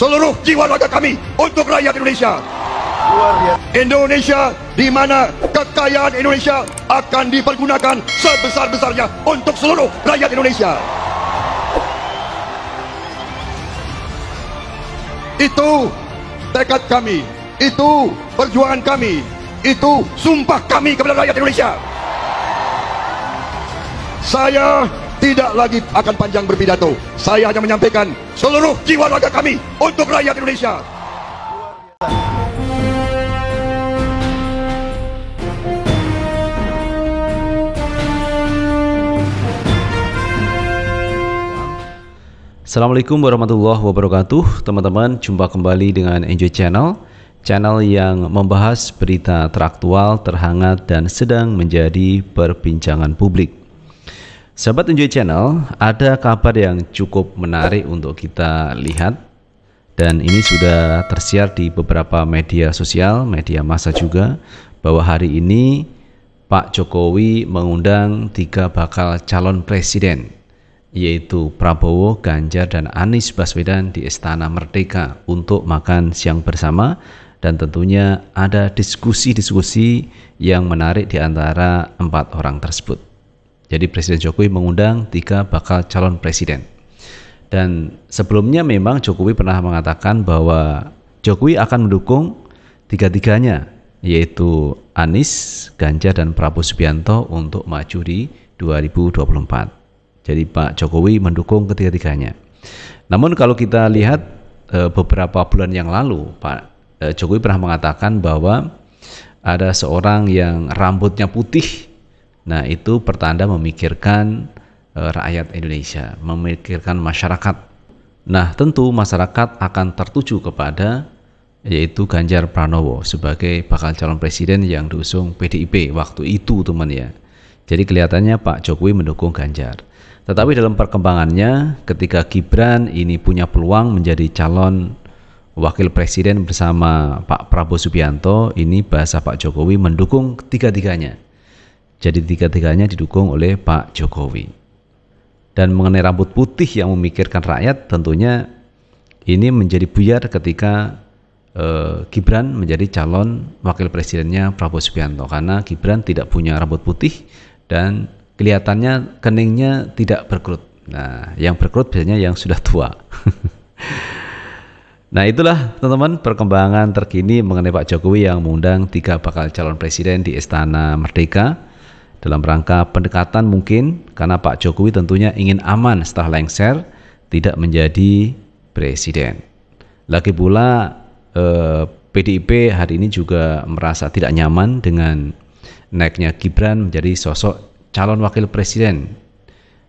seluruh jiwa raga kami untuk rakyat Indonesia. Indonesia di mana kekayaan Indonesia akan dipergunakan sebesar-besarnya untuk seluruh rakyat Indonesia. Itu tekad kami, itu perjuangan kami, itu sumpah kami kepada rakyat Indonesia. Saya tidak lagi akan panjang berpidato. Saya hanya menyampaikan seluruh jiwa raga kami untuk rakyat Indonesia. Assalamualaikum warahmatullahi wabarakatuh. Teman-teman, jumpa kembali dengan Enjoy Channel, channel yang membahas berita teraktual, terhangat, dan sedang menjadi perbincangan publik. Sahabat Enjoy Channel, ada kabar yang cukup menarik untuk kita lihat, dan ini sudah tersiar di beberapa media sosial, media massa juga, bahwa hari ini Pak Jokowi mengundang 3 bakal calon presiden, yaitu Prabowo, Ganjar, dan Anies Baswedan di Istana Merdeka untuk makan siang bersama, dan tentunya ada diskusi-diskusi yang menarik di antara 4 orang tersebut. Jadi Presiden Jokowi mengundang 3 bakal calon presiden. Dan sebelumnya memang Jokowi pernah mengatakan bahwa Jokowi akan mendukung 3-tiganya, yaitu Anies, Ganjar, dan Prabowo Subianto untuk maju di 2024. Jadi Pak Jokowi mendukung ketiga-tiganya. Namun kalau kita lihat beberapa bulan yang lalu, Pak Jokowi pernah mengatakan bahwa ada seorang yang rambutnya putih. Nah, itu pertanda memikirkan rakyat Indonesia, memikirkan masyarakat. Nah, tentu masyarakat akan tertuju kepada yaitu Ganjar Pranowo sebagai bakal calon presiden yang diusung PDIP waktu itu, teman ya. Jadi kelihatannya Pak Jokowi mendukung Ganjar. Tetapi dalam perkembangannya, ketika Gibran ini punya peluang menjadi calon wakil presiden bersama Pak Prabowo Subianto, ini bahasa Pak Jokowi mendukung tiga-tiganya. Jadi tiga-tiganya didukung oleh Pak Jokowi. Dan mengenai rambut putih yang memikirkan rakyat, tentunya ini menjadi buyar ketika Gibran menjadi calon wakil presidennya Prabowo Subianto, karena Gibran tidak punya rambut putih dan kelihatannya keningnya tidak berkerut. Nah, yang berkerut biasanya yang sudah tua. Nah, itulah teman-teman perkembangan terkini mengenai Pak Jokowi yang mengundang 3 bakal calon presiden di Istana Merdeka dalam rangka pendekatan mungkin, karena Pak Jokowi tentunya ingin aman setelah lengser tidak menjadi presiden. Lagi pula PDIP hari ini juga merasa tidak nyaman dengan naiknya Gibran menjadi sosok calon wakil presiden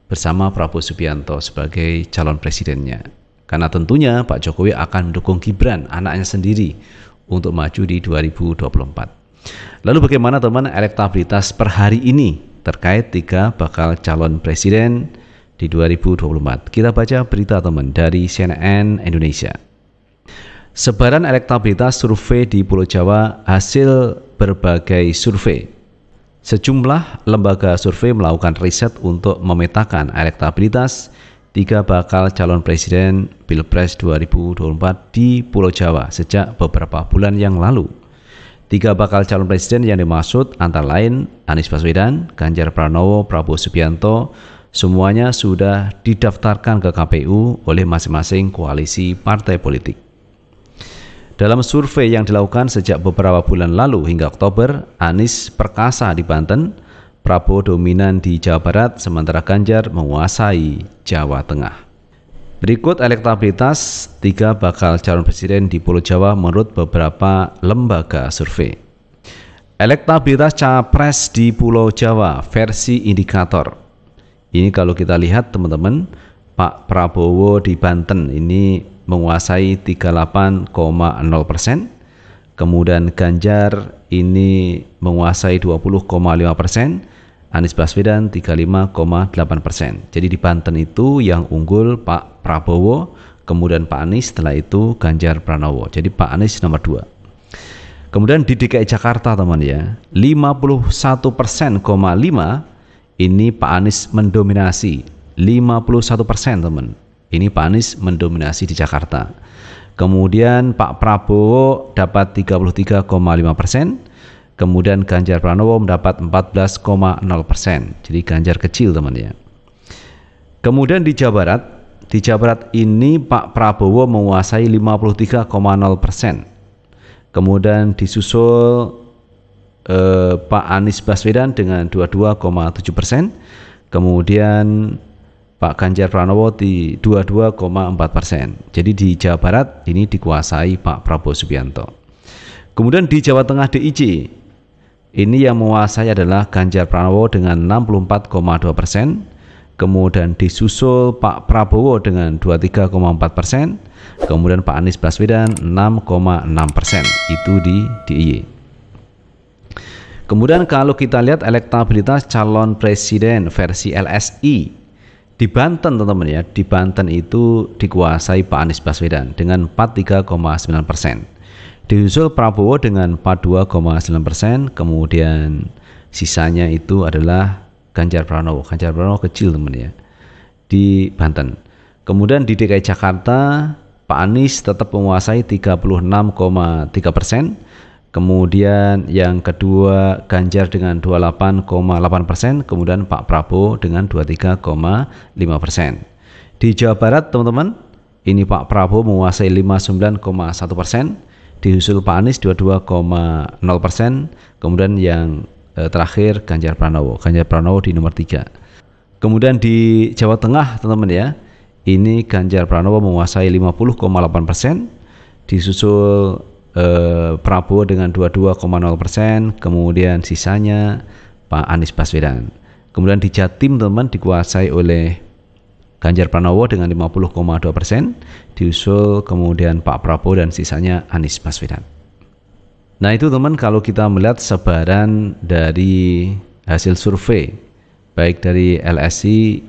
bersama Prabowo Subianto sebagai calon presidennya. Karena tentunya Pak Jokowi akan mendukung Gibran, anaknya sendiri, untuk maju di 2024. Lalu bagaimana teman elektabilitas per hari ini terkait 3 bakal calon presiden di 2024? Kita baca berita teman dari CNN Indonesia. Sebaran elektabilitas survei di Pulau Jawa hasil berbagai survei. Sejumlah lembaga survei melakukan riset untuk memetakan elektabilitas 3 bakal calon presiden Pilpres 2024 di Pulau Jawa sejak beberapa bulan yang lalu. 3 bakal calon presiden yang dimaksud antara lain Anies Baswedan, Ganjar Pranowo, Prabowo Subianto, semuanya sudah didaftarkan ke KPU oleh masing-masing koalisi partai politik. Dalam survei yang dilakukan sejak beberapa bulan lalu hingga Oktober, Anies perkasa di Banten, Prabowo dominan di Jawa Barat, sementara Ganjar menguasai Jawa Tengah. Berikut elektabilitas 3 bakal calon presiden di Pulau Jawa menurut beberapa lembaga survei. Elektabilitas capres di Pulau Jawa versi indikator. Ini kalau kita lihat teman-teman, Pak Prabowo di Banten ini menguasai 38,0%, kemudian Ganjar ini menguasai 20,5%, Anies Baswedan 35,8%. Jadi di Banten itu yang unggul Pak Prabowo, kemudian Pak Anies, setelah itu Ganjar Pranowo. Jadi Pak Anies nomor 2. Kemudian di DKI Jakarta teman ya, 51,5% ini Pak Anies mendominasi, 51% teman. Ini Pak Anies mendominasi di Jakarta. Kemudian Pak Prabowo dapat 33,5%. Kemudian Ganjar Pranowo mendapat 14,0%. Jadi Ganjar kecil teman ya. Kemudian di Jawa Barat ini Pak Prabowo menguasai 53,0%. Kemudian disusul Pak Anies Baswedan dengan 22,7%. Kemudian Pak Ganjar Pranowo di 22,4%. Jadi di Jawa Barat ini dikuasai Pak Prabowo Subianto. Kemudian di Jawa Tengah DIY ini yang menguasai adalah Ganjar Pranowo dengan 64,2%. Kemudian disusul Pak Prabowo dengan 23,4%. Kemudian Pak Anies Baswedan 6,6%. Itu di DIY. Kemudian kalau kita lihat elektabilitas calon presiden versi LSI di Banten teman-teman ya, di Banten itu dikuasai Pak Anies Baswedan dengan 43,9%. Disusul Prabowo dengan 42,9%, kemudian sisanya itu adalah Ganjar Pranowo. Ganjar Pranowo kecil teman ya di Banten. Kemudian di DKI Jakarta Pak Anies tetap menguasai 36,3%. Kemudian yang kedua Ganjar dengan 28,8%, kemudian Pak Prabowo dengan 23,5%. Di Jawa Barat teman-teman, ini Pak Prabowo menguasai 59,1%, disusul Pak Anies 22,0%, kemudian yang terakhir Ganjar Pranowo. Ganjar Pranowo di nomor 3. Kemudian di Jawa Tengah teman-teman ya, ini Ganjar Pranowo menguasai 50,8%, disusul Prabowo dengan 22,0%, kemudian sisanya Pak Anies Baswedan. Kemudian di Jatim teman dikuasai oleh Ganjar Pranowo dengan 50,2%, disusul kemudian Pak Prabowo dan sisanya Anies Baswedan. Nah itu teman kalau kita melihat sebaran dari hasil survei baik dari LSI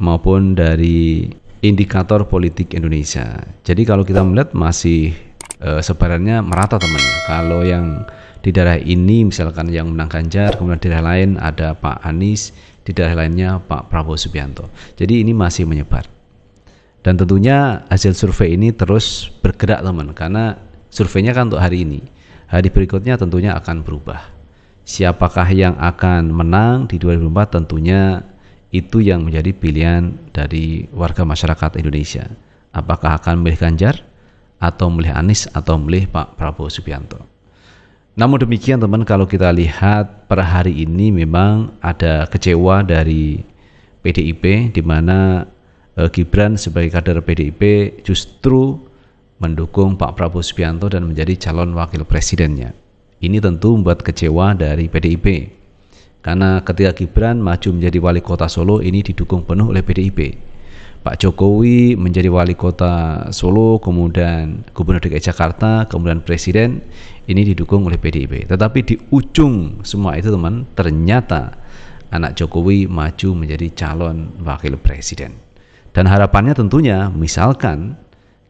maupun dari indikator politik Indonesia. Jadi kalau kita melihat masih sebarannya merata teman-teman. Kalau yang di daerah ini misalkan yang menang Ganjar, kemudian di daerah lain ada Pak Anies, di daerah lainnya Pak Prabowo Subianto. Jadi ini masih menyebar. Dan tentunya hasil survei ini terus bergerak teman, karena surveinya kan untuk hari ini. Hari berikutnya tentunya akan berubah. Siapakah yang akan menang di 2024 tentunya itu yang menjadi pilihan dari warga masyarakat Indonesia. Apakah akan memilih Ganjar atau memilih Anies atau memilih Pak Prabowo Subianto. Namun demikian teman, kalau kita lihat per hari ini memang ada kecewa dari PDIP, di mana Gibran sebagai kader PDIP justru mendukung Pak Prabowo Subianto dan menjadi calon wakil presidennya. Ini tentu membuat kecewa dari PDIP, karena ketika Gibran maju menjadi wali kota Solo ini didukung penuh oleh PDIP. Pak Jokowi menjadi wali kota Solo, kemudian Gubernur DKI Jakarta, kemudian Presiden, ini didukung oleh PDIP. Tetapi di ujung semua itu teman, ternyata anak Jokowi maju menjadi calon wakil presiden. Dan harapannya tentunya misalkan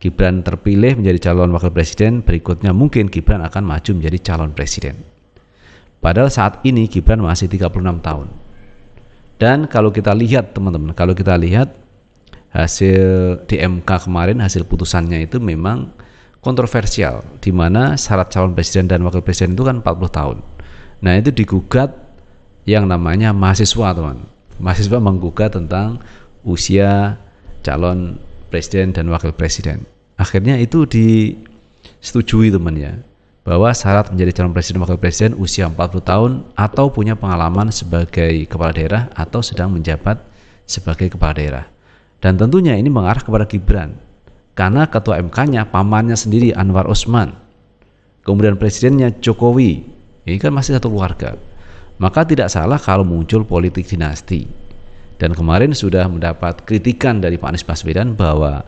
Gibran terpilih menjadi calon wakil presiden, berikutnya mungkin Gibran akan maju menjadi calon presiden. Padahal saat ini Gibran masih 36 tahun. Dan kalau kita lihat teman-teman, kalau kita lihat hasil di MK kemarin, hasil putusannya itu memang kontroversial, di mana syarat calon presiden dan wakil presiden itu kan 40 tahun. Nah itu digugat yang namanya mahasiswa teman. Mahasiswa menggugat tentang usia calon presiden dan wakil presiden. Akhirnya itu disetujui teman ya, bahwa syarat menjadi calon presiden dan wakil presiden usia 40 tahun atau punya pengalaman sebagai kepala daerah atau sedang menjabat sebagai kepala daerah. Dan tentunya ini mengarah kepada Gibran, karena ketua MK-nya pamannya sendiri Anwar Usman, kemudian presidennya Jokowi, ini kan masih satu keluarga. Maka tidak salah kalau muncul politik dinasti. Dan kemarin sudah mendapat kritikan dari Pak Anies Baswedan bahwa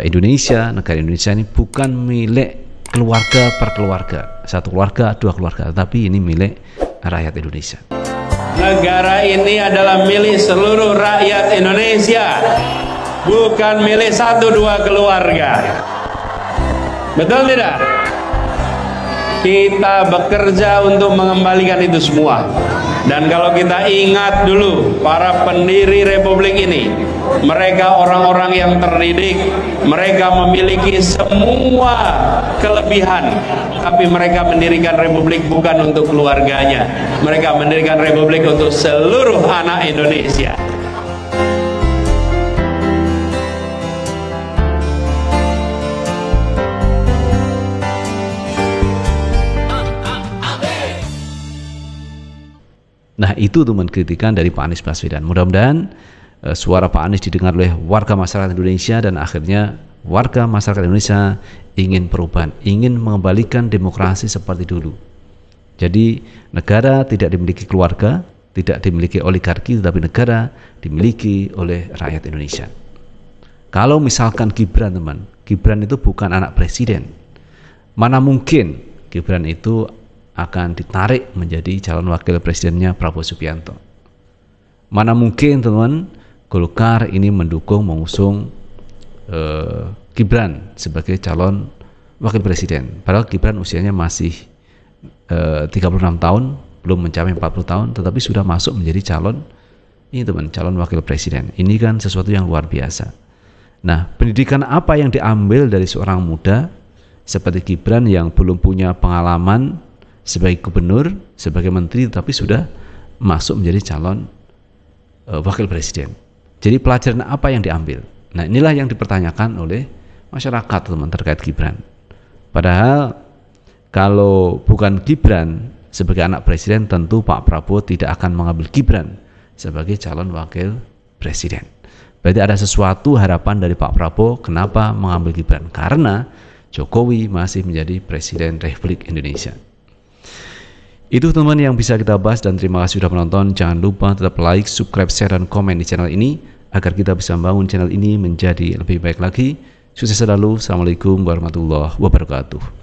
Indonesia, negara Indonesia ini bukan milik keluarga per keluarga, satu keluarga, dua keluarga, tetapi ini milik rakyat Indonesia. Negara ini adalah milik seluruh rakyat Indonesia, bukan milik satu dua keluarga. Betul tidak? Kita bekerja untuk mengembalikan itu semua. Dan kalau kita ingat dulu para pendiri republik ini, mereka orang-orang yang terdidik, Mereka memiliki semua kelebihan, tapi mereka mendirikan republik bukan untuk keluarganya. Mereka mendirikan republik untuk seluruh anak Indonesia. Nah, itu teman kritikan dari Pak Anies Baswedan. Mudah-mudahan suara Pak Anies didengar oleh warga masyarakat Indonesia, dan akhirnya warga masyarakat Indonesia ingin perubahan, ingin mengembalikan demokrasi seperti dulu. Jadi negara tidak dimiliki keluarga, tidak dimiliki oligarki, tetapi negara dimiliki oleh rakyat Indonesia. Kalau misalkan Gibran, teman, Gibran itu bukan anak presiden. Mana mungkin Gibran itu akan ditarik menjadi calon wakil presidennya Prabowo Subianto. Mana mungkin, teman, Golkar ini mendukung, mengusung Gibran sebagai calon wakil presiden. Padahal Gibran usianya masih 36 tahun, belum mencapai 40 tahun, tetapi sudah masuk menjadi calon ini, teman, calon wakil presiden. Ini kan sesuatu yang luar biasa. Nah, pendidikan apa yang diambil dari seorang muda seperti Gibran yang belum punya pengalaman sebagai gubernur, sebagai menteri, tetapi sudah masuk menjadi calon wakil presiden. Jadi pelajaran apa yang diambil? Nah, inilah yang dipertanyakan oleh masyarakat, teman, terkait Gibran. Padahal kalau bukan Gibran sebagai anak presiden, tentu Pak Prabowo tidak akan mengambil Gibran sebagai calon wakil presiden. Berarti ada sesuatu harapan dari Pak Prabowo kenapa mengambil Gibran, karena Jokowi masih menjadi presiden Republik Indonesia. Itu, teman, yang bisa kita bahas, dan terima kasih sudah menonton. Jangan lupa tetap like, subscribe, share, dan komen di channel ini agar kita bisa membangun channel ini menjadi lebih baik lagi. Sukses selalu. Assalamualaikum warahmatullahi wabarakatuh.